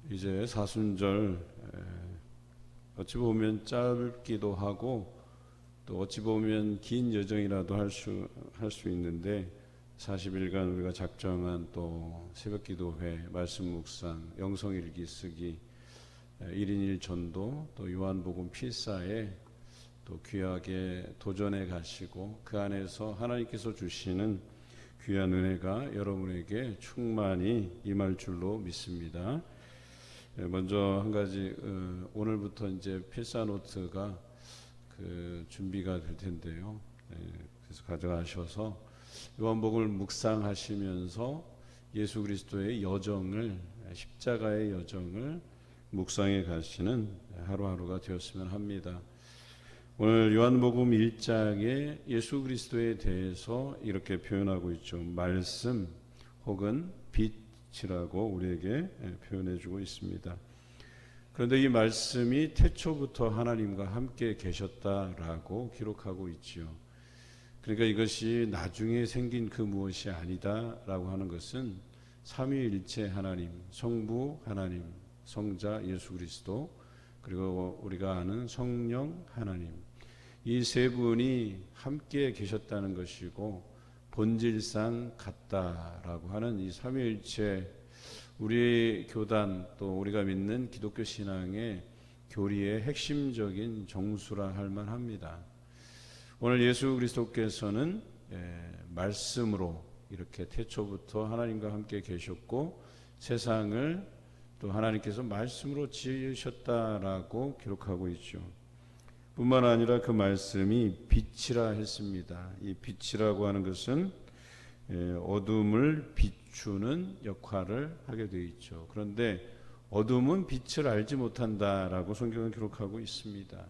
이제 사순절 어찌 보면 짧기도 하고 또 어찌 보면 긴 여정이라도 할 수 있는데 40일간 우리가 작정한 또 새벽기도회, 말씀 묵상, 영성일기 쓰기, 1인 1전도, 또 요한복음 필사에 또 귀하게 도전해 가시고 그 안에서 하나님께서 주시는 귀한 은혜가 여러분에게 충만히 임할 줄로 믿습니다. 먼저 한 가지, 오늘부터 이제 필사 노트가 준비가 될 텐데요. 그래서 가져가셔서 요한복음을 묵상하시면서 예수 그리스도의 여정을, 십자가의 여정을 묵상해 가시는 하루하루가 되었으면 합니다. 오늘 요한복음 1장에 예수 그리스도에 대해서 이렇게 표현하고 있죠. 말씀 혹은 빛이라고 우리에게 표현해 주고 있습니다. 그런데 이 말씀이 태초부터 하나님과 함께 계셨다라고 기록하고 있지요. 그러니까 이것이 나중에 생긴 그 무엇이 아니다라고 하는 것은 삼위일체 하나님, 성부 하나님, 성자 예수 그리스도, 그리고 우리가 아는 성령 하나님, 이 세 분이 함께 계셨다는 것이고 본질상 같다라고 하는 이 삼위일체, 우리 교단 또 우리가 믿는 기독교 신앙의 교리의 핵심적인 정수라 할 만합니다. 오늘 예수 그리스도께서는 말씀으로 이렇게 태초부터 하나님과 함께 계셨고 세상을 또 하나님께서 말씀으로 지으셨다라고 기록하고 있죠. 뿐만 아니라 그 말씀이 빛이라 했습니다. 이 빛이라고 하는 것은 어둠을 비추는 역할을 하게 되어 있죠. 그런데 어둠은 빛을 알지 못한다라고 성경은 기록하고 있습니다.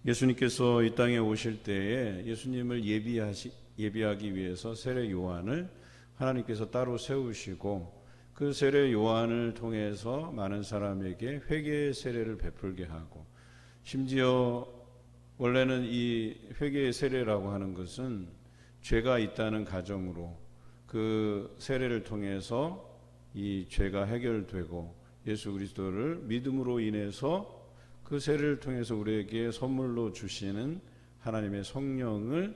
예수님께서 이 땅에 오실 때에 예수님을 예비하기 위해서 세례 요한을 하나님께서 따로 세우시고 그 세례 요한을 통해서 많은 사람에게 회개의 세례를 베풀게 하고, 심지어 원래는 이 회개의 세례라고 하는 것은 죄가 있다는 가정으로 그 세례를 통해서 이 죄가 해결되고 예수 그리스도를 믿음으로 인해서 그 세례를 통해서 우리에게 선물로 주시는 하나님의 성령을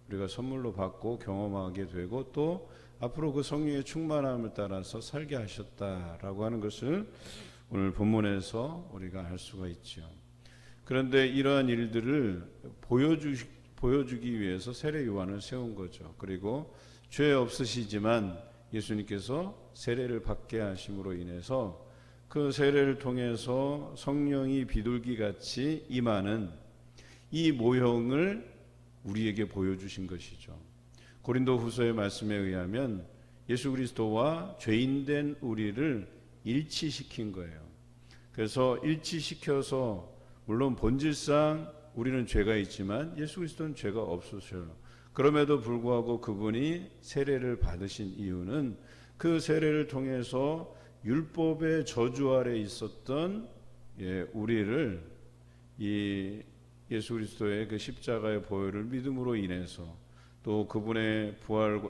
우리가 선물로 받고 경험하게 되고 또 앞으로 그 성령의 충만함을 따라서 살게 하셨다라고 하는 것을 오늘 본문에서 우리가 알 수가 있죠. 그런데 이러한 일들을 보여주기 위해서 세례 요한을 세운 거죠. 그리고 죄 없으시지만 예수님께서 세례를 받게 하심으로 인해서 그 세례를 통해서 성령이 비둘기같이 임하는 이 모형을 우리에게 보여주신 것이죠. 고린도 후서의 말씀에 의하면 예수 그리스도와 죄인된 우리를 일치시킨 거예요. 그래서 일치시켜서 물론 본질상 우리는 죄가 있지만 예수 그리스도는 죄가 없으셔요. 그럼에도 불구하고 그분이 세례를 받으신 이유는 그 세례를 통해서 율법의 저주 아래 있었던 우리를 이 예수 그리스도의 그 십자가의 보혈을 믿음으로 인해서 또 그분의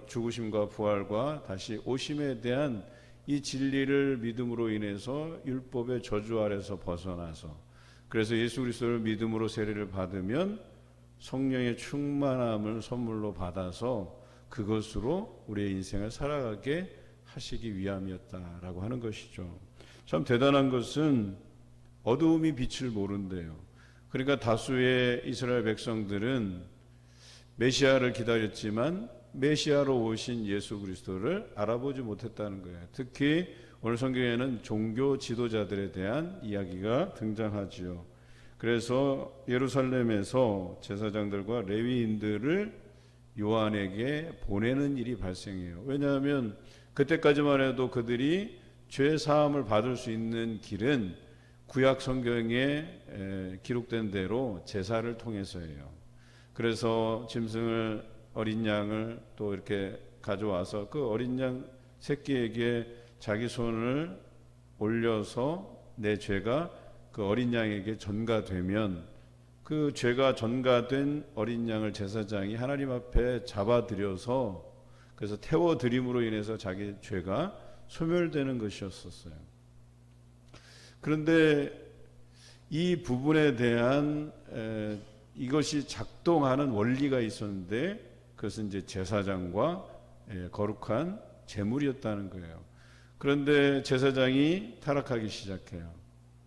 죽으심과 부활과 다시 오심에 대한 이 진리를 믿음으로 인해서 율법의 저주 아래서 벗어나서, 그래서 예수 그리스도를 믿음으로 세례를 받으면 성령의 충만함을 선물로 받아서 그것으로 우리의 인생을 살아가게 하시기 위함이었다라고 하는 것이죠. 참 대단한 것은 어두움이 빛을 모른대요. 그러니까 다수의 이스라엘 백성들은 메시아를 기다렸지만 메시아로 오신 예수 그리스도를 알아보지 못했다는 거예요. 특히 오늘 성경에는 종교 지도자들에 대한 이야기가 등장하지요. 그래서 예루살렘에서 제사장들과 레위인들을 요한에게 보내는 일이 발생해요. 왜냐하면 그때까지만 해도 그들이 죄 사함을 받을 수 있는 길은 구약 성경에 기록된 대로 제사를 통해서예요. 그래서 짐승을, 어린 양을 또 이렇게 가져와서 그 어린 양 새끼에게 자기 손을 올려서 내 죄가 그 어린 양에게 전가되면 그 죄가 전가된 어린 양을 제사장이 하나님 앞에 잡아들여서 그래서 태워드림으로 인해서 자기 죄가 소멸되는 것이었었어요. 그런데 이 부분에 대한 이것이 작동하는 원리가 있었는데 그것은 이제 제사장과 거룩한 제물이었다는 거예요. 그런데 제사장이 타락하기 시작해요.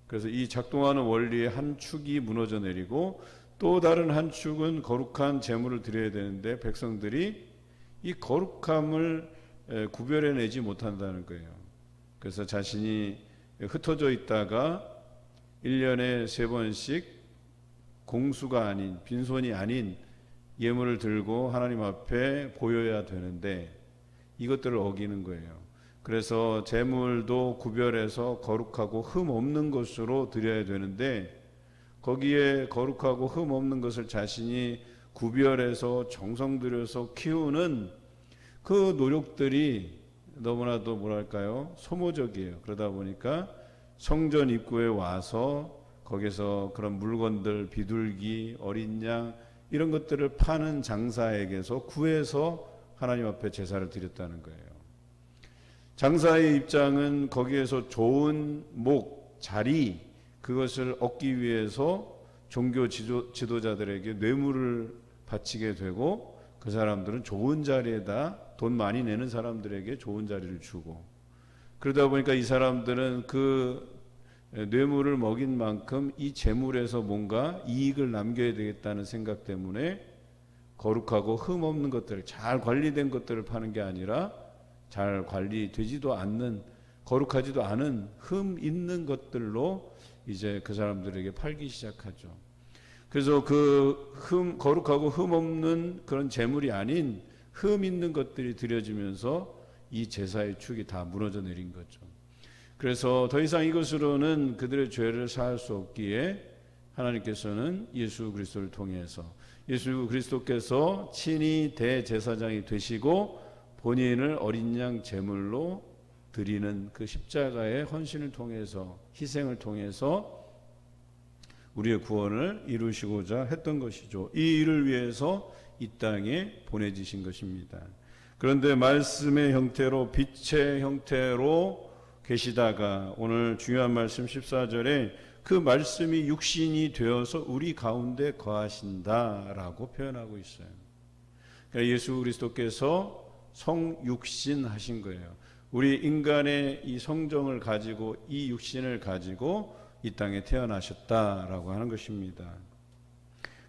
그래서 이 작동하는 원리의 한 축이 무너져 내리고 또 다른 한 축은 거룩한 제물을 드려야 되는데 백성들이 이 거룩함을 구별해내지 못한다는 거예요. 그래서 자신이 흩어져 있다가 1년에 3번씩 공수가 아닌 빈손이 아닌 예물을 들고 하나님 앞에 보여야 되는데 이것들을 어기는 거예요. 그래서 제물도 구별해서 거룩하고 흠 없는 것으로 드려야 되는데 거기에 거룩하고 흠 없는 것을 자신이 구별해서 정성 들여서 키우는 그 노력들이 너무나도 뭐랄까요? 소모적이에요. 그러다 보니까 성전 입구에 와서 거기서 그런 물건들, 비둘기, 어린 양 이런 것들을 파는 장사에게서 구해서 하나님 앞에 제사를 드렸다는 거예요. 장사의 입장은 거기에서 좋은 목, 자리 그것을 얻기 위해서 종교 지도자들에게 뇌물을 바치게 되고 그 사람들은 좋은 자리에다 돈 많이 내는 사람들에게 좋은 자리를 주고 그러다 보니까 이 사람들은 그 뇌물을 먹인 만큼 이 재물에서 뭔가 이익을 남겨야 되겠다는 생각 때문에 거룩하고 흠 없는 것들을 잘 관리된 것들을 파는 게 아니라 잘 관리되지도 않는 거룩하지도 않은 흠 있는 것들로 이제 그 사람들에게 팔기 시작하죠. 그래서 그 거룩하고 흠 없는 그런 재물이 아닌 흠 있는 것들이 드려지면서 이 제사의 축이 다 무너져 내린 거죠. 그래서 더 이상 이것으로는 그들의 죄를 사할 수 없기에 하나님께서는 예수 그리스도를 통해서 예수 그리스도께서 친히 대제사장이 되시고 본인을 어린 양 제물로 드리는 그 십자가의 헌신을 통해서 희생을 통해서 우리의 구원을 이루시고자 했던 것이죠. 이 일을 위해서 이 땅에 보내지신 것입니다. 그런데 말씀의 형태로 빛의 형태로 계시다가 오늘 중요한 말씀 14절에 그 말씀이 육신이 되어서 우리 가운데 거하신다라고 표현하고 있어요. 그러니까 예수 그리스도께서 성육신 하신 거예요. 우리 인간의 이 성정을 가지고 이 육신을 가지고 이 땅에 태어나셨다라고 하는 것입니다.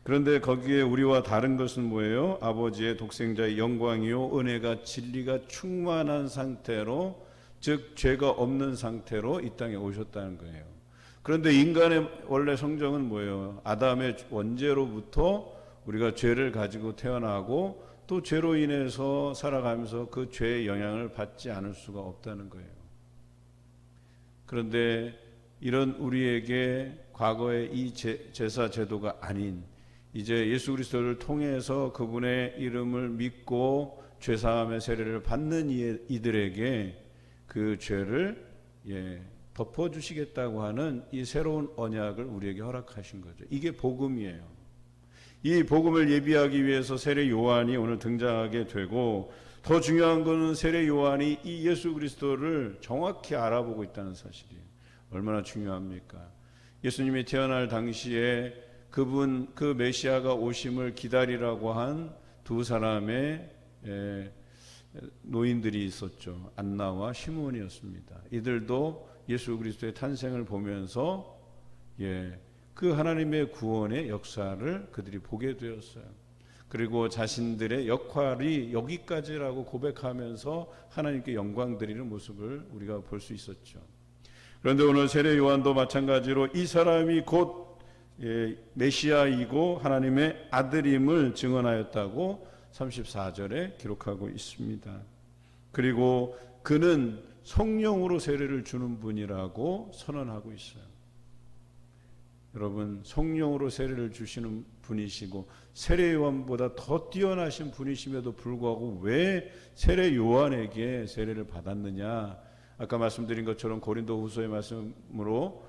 그런데 거기에 우리와 다른 것은 뭐예요? 아버지의 독생자의 영광이요 은혜가 진리가 충만한 상태로 즉 죄가 없는 상태로 이 땅에 오셨다는 거예요. 그런데 인간의 원래 성정은 뭐예요? 아담의 원죄로부터 우리가 죄를 가지고 태어나고 또 죄로 인해서 살아가면서 그 죄의 영향을 받지 않을 수가 없다는 거예요. 그런데 이런 우리에게 과거의 이 제사 제도가 아닌 이제 예수 그리스도를 통해서 그분의 이름을 믿고 죄사함의 세례를 받는 이들에게 그 죄를 덮어주시겠다고 하는 이 새로운 언약을 우리에게 허락하신 거죠. 이게 복음이에요. 이 복음을 예비하기 위해서 세례 요한이 오늘 등장하게 되고 더 중요한 것은 세례 요한이 이 예수 그리스도를 정확히 알아보고 있다는 사실이에요. 얼마나 중요합니까? 예수님이 태어날 당시에 그 메시아가 오심을 기다리라고 한 두 사람의 노인들이 있었죠. 안나와 시므온이었습니다. 이들도 예수 그리스도의 탄생을 보면서 그 하나님의 구원의 역사를 그들이 보게 되었어요. 그리고 자신들의 역할이 여기까지라고 고백하면서 하나님께 영광 드리는 모습을 우리가 볼 수 있었죠. 그런데 오늘 세례 요한도 마찬가지로 이 사람이 곧 메시아이고 하나님의 아들임을 증언하였다고 34절에 기록하고 있습니다. 그리고 그는 성령으로 세례를 주는 분이라고 선언하고 있어요. 여러분, 성령으로 세례를 주시는 분이시고 세례 요한보다 더 뛰어나신 분이심에도 불구하고 왜 세례 요한에게 세례를 받았느냐? 아까 말씀드린 것처럼 고린도후서의 말씀으로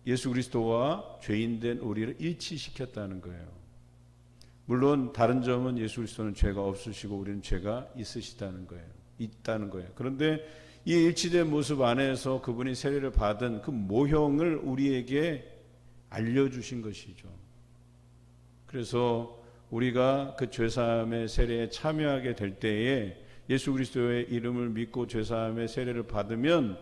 예수 그리스도와 죄인된 우리를 일치시켰다는 거예요. 물론 다른 점은 예수 그리스도는 죄가 없으시고 우리는 죄가 있다는 거예요. 그런데 이 일치된 모습 안에서 그분이 세례를 받은 그 모형을 우리에게 알려주신 것이죠. 그래서 우리가 그 죄사함의 세례에 참여하게 될 때에 예수 그리스도의 이름을 믿고 죄사함의 세례를 받으면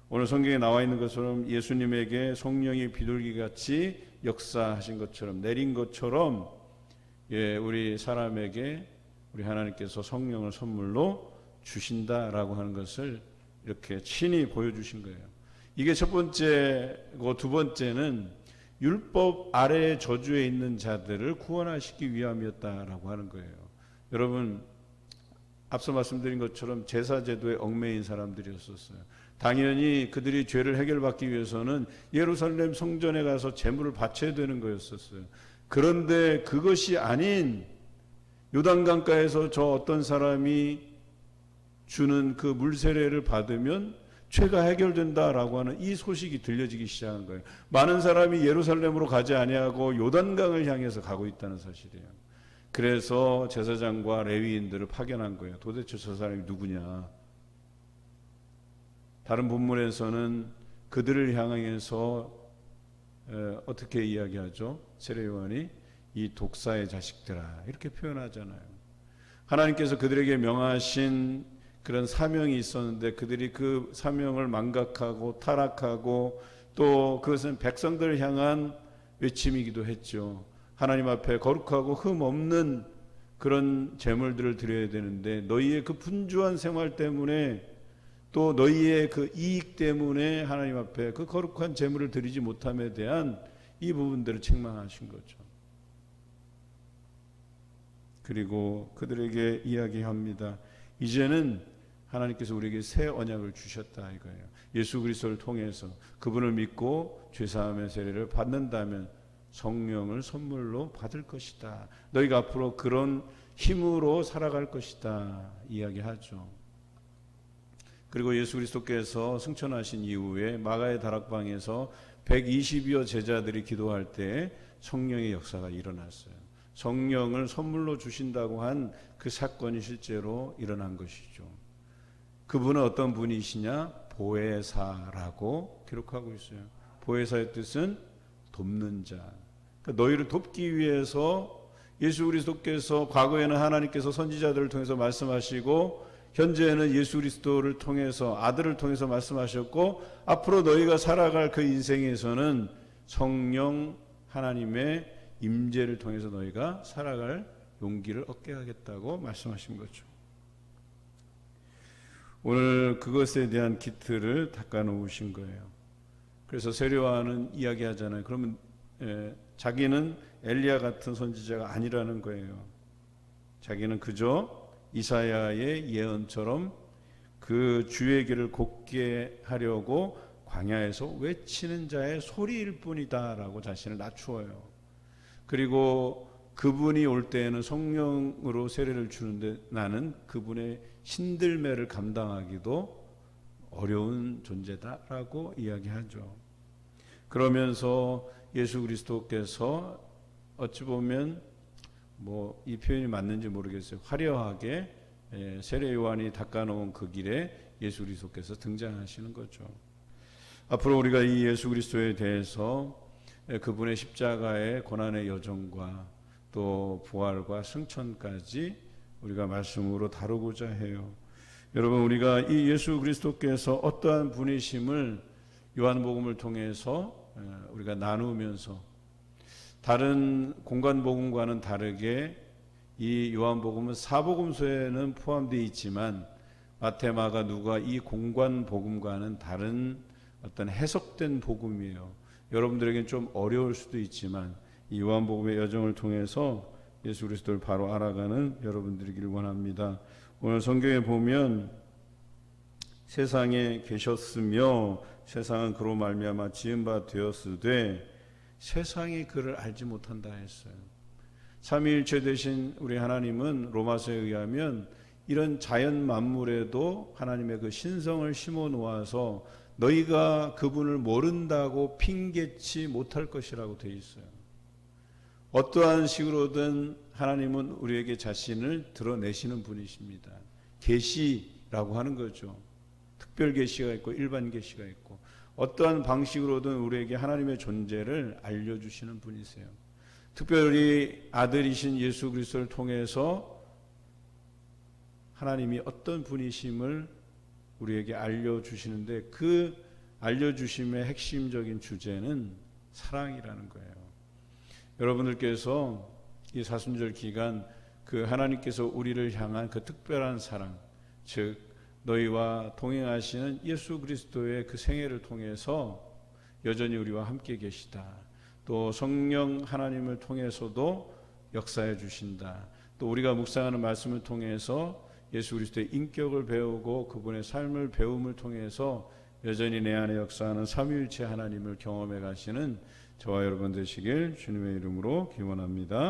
오늘 성경에 나와 있는 것처럼 예수님에게 성령이 비둘기같이 역사하신 것처럼 내린 것처럼 우리 사람에게 우리 하나님께서 성령을 선물로 주신다라고 하는 것을 이렇게 친히 보여주신 거예요. 이게 첫 번째고, 두 번째는 율법 아래의 저주에 있는 자들을 구원하시기 위함이었다라고 하는 거예요. 여러분, 앞서 말씀드린 것처럼 제사제도에 얽매인 사람들이었었어요. 당연히 그들이 죄를 해결받기 위해서는 예루살렘 성전에 가서 제물을 바쳐야 되는 거였었어요. 그런데 그것이 아닌 요단강가에서 저 어떤 사람이 주는 그 물세례를 받으면 죄가 해결된다라고 하는 이 소식이 들려지기 시작한 거예요. 많은 사람이 예루살렘으로 가지 아니하고 요단강을 향해서 가고 있다는 사실이에요. 그래서 제사장과 레위인들을 파견한 거예요. 도대체 저 사람이 누구냐? 다른 본문에서는 그들을 향해서 어떻게 이야기하죠? 세례 요한이 이 독사의 자식들아 이렇게 표현하잖아요. 하나님께서 그들에게 명하신 그런 사명이 있었는데 그들이 그 사명을 망각하고 타락하고 또 그것은 백성들을 향한 외침이기도 했죠. 하나님 앞에 거룩하고 흠 없는 그런 제물들을 드려야 되는데 너희의 그 분주한 생활 때문에 또 너희의 그 이익 때문에 하나님 앞에 그 거룩한 제물을 드리지 못함에 대한 이 부분들을 책망하신 거죠. 그리고 그들에게 이야기합니다. 이제는 하나님께서 우리에게 새 언약을 주셨다 이거예요. 예수 그리스도를 통해서 그분을 믿고 죄사함의 세례를 받는다면 성령을 선물로 받을 것이다. 너희가 앞으로 그런 힘으로 살아갈 것이다 이야기하죠. 그리고 예수 그리스도께서 승천하신 이후에 마가의 다락방에서 120여 제자들이 기도할 때 성령의 역사가 일어났어요. 성령을 선물로 주신다고 한 그 사건이 실제로 일어난 것이죠. 그분은 어떤 분이시냐? 보혜사라고 기록하고 있어요. 보혜사의 뜻은 돕는 자. 그러니까 너희를 돕기 위해서 예수 그리스도께서 과거에는 하나님께서 선지자들을 통해서 말씀하시고 현재는 예수 그리스도를 통해서 아들을 통해서 말씀하셨고 앞으로 너희가 살아갈 그 인생에서는 성령 하나님의 임재를 통해서 너희가 살아갈 용기를 얻게 하겠다고 말씀하신 거죠. 오늘 그것에 대한 기틀을 닦아 놓으신 거예요. 그래서 세례요한은 이야기하잖아요. 그러면 자기는 엘리야 같은 선지자가 아니라는 거예요. 자기는 그저 이사야의 예언처럼 그 주의 길을 곱게 하려고 광야에서 외치는 자의 소리일 뿐이다라고 자신을 낮추어요. 그리고 그분이 올 때에는 성령으로 세례를 주는데 나는 그분의 신들매를 감당하기도 어려운 존재다라고 이야기하죠. 그러면서 예수 그리스도께서 어찌 보면 이 표현이 맞는지 모르겠어요. 화려하게 세례 요한이 닦아놓은 그 길에 예수 그리스도께서 등장하시는 거죠. 앞으로 우리가 이 예수 그리스도에 대해서 그분의 십자가의 고난의 여정과 또 부활과 승천까지 우리가 말씀으로 다루고자 해요. 여러분, 우리가 이 예수 그리스도께서 어떠한 분이심을 요한복음을 통해서 우리가 나누면서 다른 공관복음과는 다르게 이 요한복음은 사복음서에는 포함되어 있지만 마태, 마가, 누가 이 공관복음과는 다른 어떤 해석된 복음이에요. 여러분들에게는 좀 어려울 수도 있지만 이 요한복음의 여정을 통해서 예수 그리스도를 바로 알아가는 여러분들이길 원합니다. 오늘 성경에 보면 세상에 계셨으며 세상은 그로 말미암아 지은 바 되었으되 세상이 그를 알지 못한다 했어요. 삼위일체 되신 우리 하나님은 로마서에 의하면 이런 자연 만물에도 하나님의 그 신성을 심어 놓아서 너희가 그분을 모른다고 핑계치 못할 것이라고 되어 있어요. 어떠한 식으로든 하나님은 우리에게 자신을 드러내시는 분이십니다. 계시라고 하는 거죠. 특별 계시가 있고 일반 계시가 있고 어떠한 방식으로든 우리에게 하나님의 존재를 알려주시는 분이세요. 특별히 아들이신 예수 그리스도를 통해서 하나님이 어떤 분이심을 우리에게 알려주시는데 그 알려주심의 핵심적인 주제는 사랑이라는 거예요. 여러분들께서 이 사순절 기간 그 하나님께서 우리를 향한 그 특별한 사랑, 즉 너희와 동행하시는 예수 그리스도의 그 생애를 통해서 여전히 우리와 함께 계시다. 또 성령 하나님을 통해서도 역사해 주신다. 또 우리가 묵상하는 말씀을 통해서 예수 그리스도의 인격을 배우고 그분의 삶을 배움을 통해서 여전히 내 안에 역사하는 삼위일체 하나님을 경험해 가시는 저와 여러분 되시길 주님의 이름으로 기원합니다.